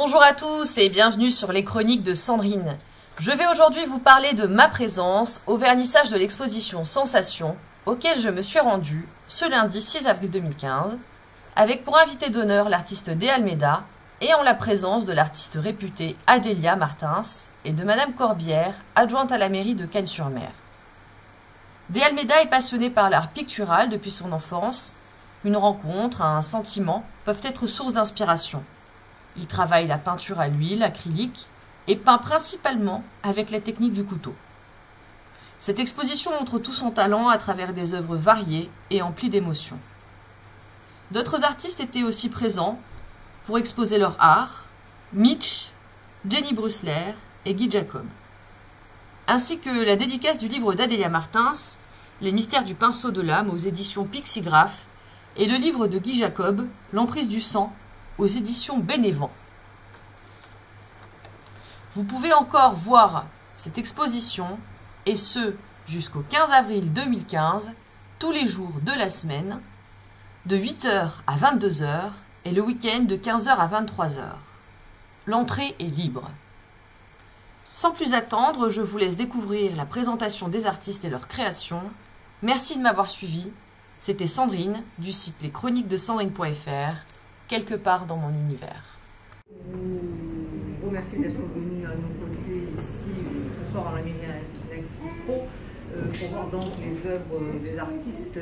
Bonjour à tous et bienvenue sur les chroniques de Sandrine. Je vais aujourd'hui vous parler de ma présence au vernissage de l'exposition Sensations, auquel je me suis rendue ce lundi 6 avril 2015, avec pour invité d'honneur l'artiste De Almeida et en la présence de l'artiste réputée Adélia Martins et de Madame Corbière, adjointe à la mairie de Cagnes-sur-Mer. De Almeida est passionné par l'art pictural depuis son enfance. Une rencontre, un sentiment peuvent être source d'inspiration. Il travaille la peinture à l'huile, acrylique, et peint principalement avec la technique du couteau. Cette exposition montre tout son talent à travers des œuvres variées et emplies d'émotions. D'autres artistes étaient aussi présents pour exposer leur art, Mitch, Jenny Brussler et Guy Jacob. Ainsi que la dédicace du livre d'Adélia Martins, Les mystères du pinceau de l'âme aux éditions Pixigraphe, et le livre de Guy Jacob, L'emprise du sang, aux éditions Bénévent. Vous pouvez encore voir cette exposition, et ce jusqu'au 15 avril 2015, tous les jours de la semaine, de 8 h à 22 h et le week-end de 15 h à 23 h. L'entrée est libre. Sans plus attendre, je vous laisse découvrir la présentation des artistes et leurs créations. Merci de m'avoir suivi. C'était Sandrine du site leschroniquesdesandrine.fr, quelque part dans mon univers. Je vous remercie d'être venu à nos côtés ici ce soir à la mairie Annexe Pro pour voir donc les œuvres des artistes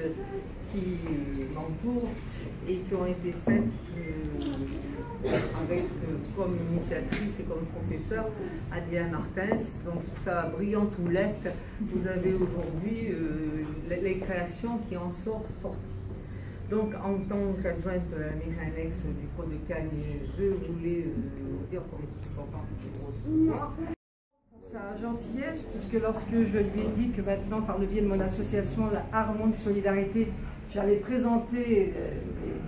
qui m'entourent et qui ont été faites avec comme initiatrice et comme professeur Adélia Martins. Donc sous sa brillante houlette, vous avez aujourd'hui les créations qui en sont sorties. Donc, en tant qu'adjointe de la mairie annexe du Code de Cagnes, je voulais vous dire comme je suis contente de vous recevoir. Sa gentillesse, puisque lorsque je lui ai dit que maintenant, par le biais de mon association, la Harmonie Solidarité, j'allais présenter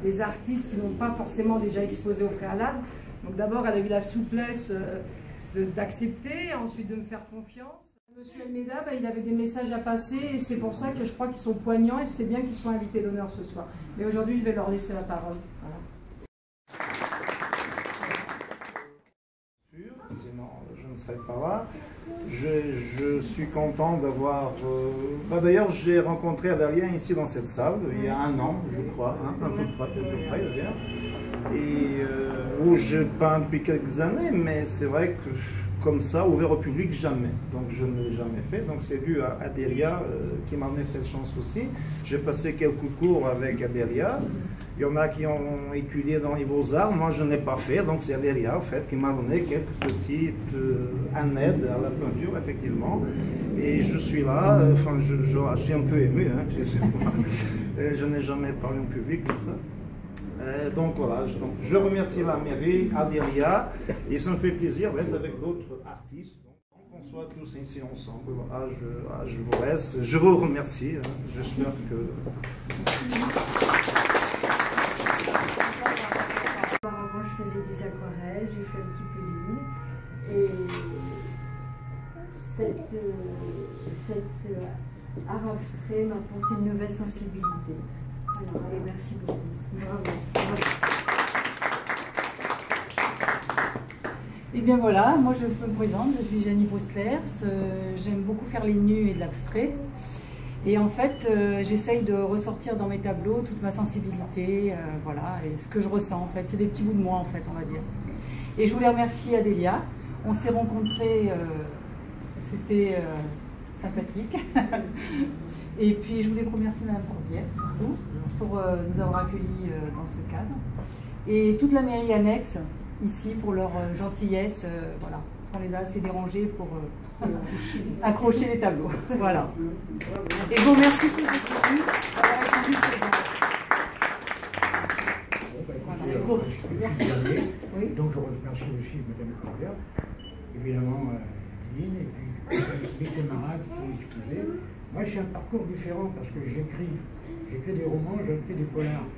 des artistes qui n'ont pas forcément déjà exposé au préalable. Donc d'abord, elle a eu la souplesse d'accepter, ensuite de me faire confiance. Monsieur Almeida, il avait des messages à passer et c'est pour ça que je crois qu'ils sont poignants et c'était bien qu'ils soient invités d'honneur ce soir. Mais aujourd'hui, je vais leur laisser la parole. Voilà. Sinon, je ne serais pas là. Je suis content d'avoir... D'ailleurs, j'ai rencontré Adélia ici dans cette salle, il y a un an, je crois, un peu près d'ailleurs. Et où je peins depuis quelques années, mais c'est vrai que comme ça, ouvert au public, jamais. Donc je ne l'ai jamais fait. Donc c'est dû à Adélia qui m'a donné cette chance aussi. J'ai passé quelques cours avec Adélia. Il y en a qui ont étudié dans les beaux-arts. Moi, je n'ai pas fait. Donc c'est Adélia, en fait, qui m'a donné quelques petites aides à la peinture, effectivement. Et je suis là. Enfin, je suis un peu ému. Hein, je n'ai jamais parlé en public comme ça. Donc voilà, je remercie la mairie, Adélia, et ça me fait plaisir d'être avec d'autres artistes. Donc on soit tous ici ensemble. Voilà, je vous laisse, je vous remercie. Hein, j'espère que... Auparavant, je faisais des aquarelles, j'ai fait un petit peu d'huile, et cet art abstrait m'apporte une nouvelle sensibilité. Alors, allez, merci beaucoup. Bravo. Et bien voilà, moi je me présente, je suis Jenny Brussler, j'aime beaucoup faire les nus et de l'abstrait. Et en fait, j'essaye de ressortir dans mes tableaux toute ma sensibilité, voilà, et ce que je ressens en fait. C'est des petits bouts de moi en fait, on va dire. Et je voulais remercier Adélia. On s'est rencontrés, c'était sympathique. Et puis je voulais remercier Madame Corbière surtout pour nous avoir accueillis dans ce cadre. Et toute la mairie annexe ici pour leur gentillesse, voilà, parce qu'on les a assez dérangés pour accrocher les tableaux. Voilà. Et je vous remercie tous d'avoir répondu présent. Oui. Donc je remercie aussi Madame Corbière, évidemment Lynn et puis mes camarades qui ont exposé. Moi j'ai un parcours différent parce que j'écris des romans, j'écris des polars.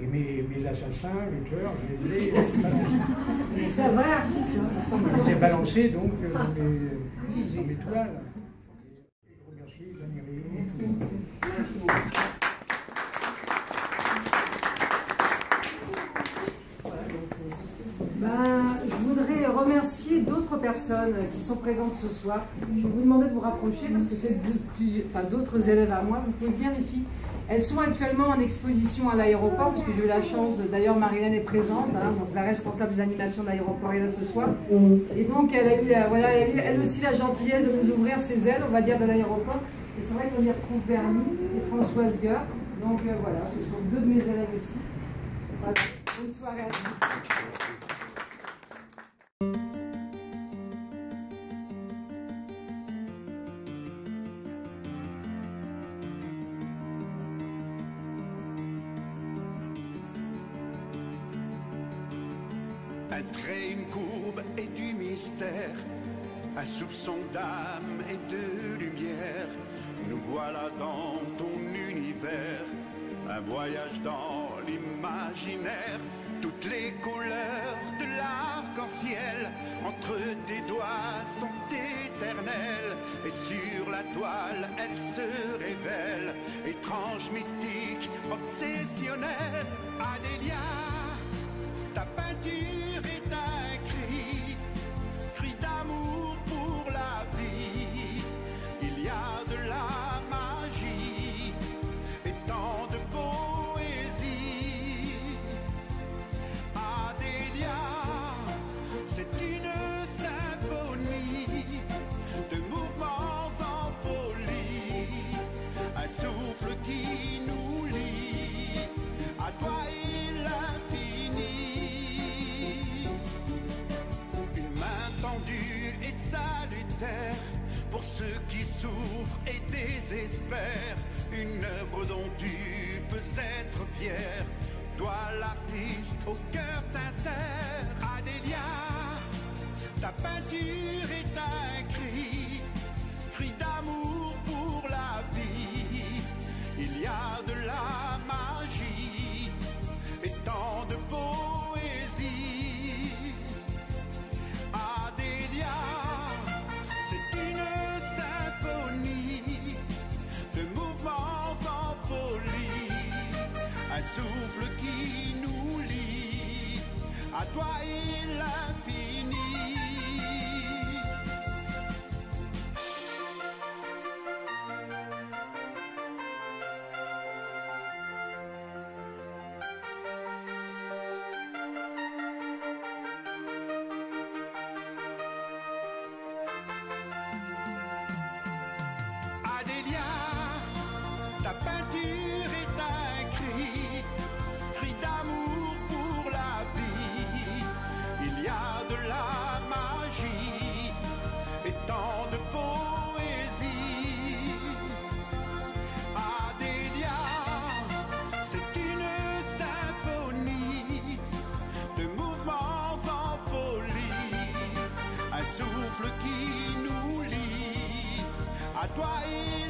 Et mes assassins, les tueurs, je les ai balancés. C'est un vrai artiste. Hein. Je les ai balancés donc dans mes toiles. Je remercie la mairie. Je voudrais autres personnes qui sont présentes ce soir. Je vais vous demander de vous rapprocher parce que c'est d'autres élèves à moi. Vous pouvez venir les filles. Elles sont actuellement en exposition à l'aéroport, puisque j'ai eu la chance, d'ailleurs Marilène est présente, hein, donc la responsable des animations de l'aéroport est là ce soir. Et donc elle a eu, elle aussi la gentillesse de nous ouvrir ses ailes, on va dire, de l'aéroport. Et c'est vrai qu'on y retrouve Bernie et Françoise Gueur. Donc voilà, ce sont deux de mes élèves aussi. Voilà. Bonne soirée à tous. Un trait, une courbe et du mystère, un soupçon d'âme et de lumière. Nous voilà dans ton univers, un voyage dans l'imaginaire. Toutes les couleurs de l'arc-en-ciel entre tes doigts sont éternelles. Et sur la toile, elles se révèlent, étrange, mystique, obsessionnelle. Adélia, ta peinture est un cri d'amour pour la vie. Il y a de la magie et tant de poésie. Adélia, c'est une symphonie de mouvements en folie, un souffle qui nous lie à toi et l'infini. Et salutaire pour ceux qui souffrent et désespèrent, une œuvre dont tu peux être fier, toi l'artiste au cœur sincère. Adélia, ta peinture est un cri d'amour pour la vie. Il y a de la magie et tant de poésie. Adélia, c'est une symphonie de mouvements en folie, un souffle qui nous lie à toi et l'infini. Adélia, ta peinture est un cri d'amour pour la vie. Il y a de la magie et tant de poésie. Adélia, c'est une symphonie de mouvements en folie, un souffle qui nous lie à toi et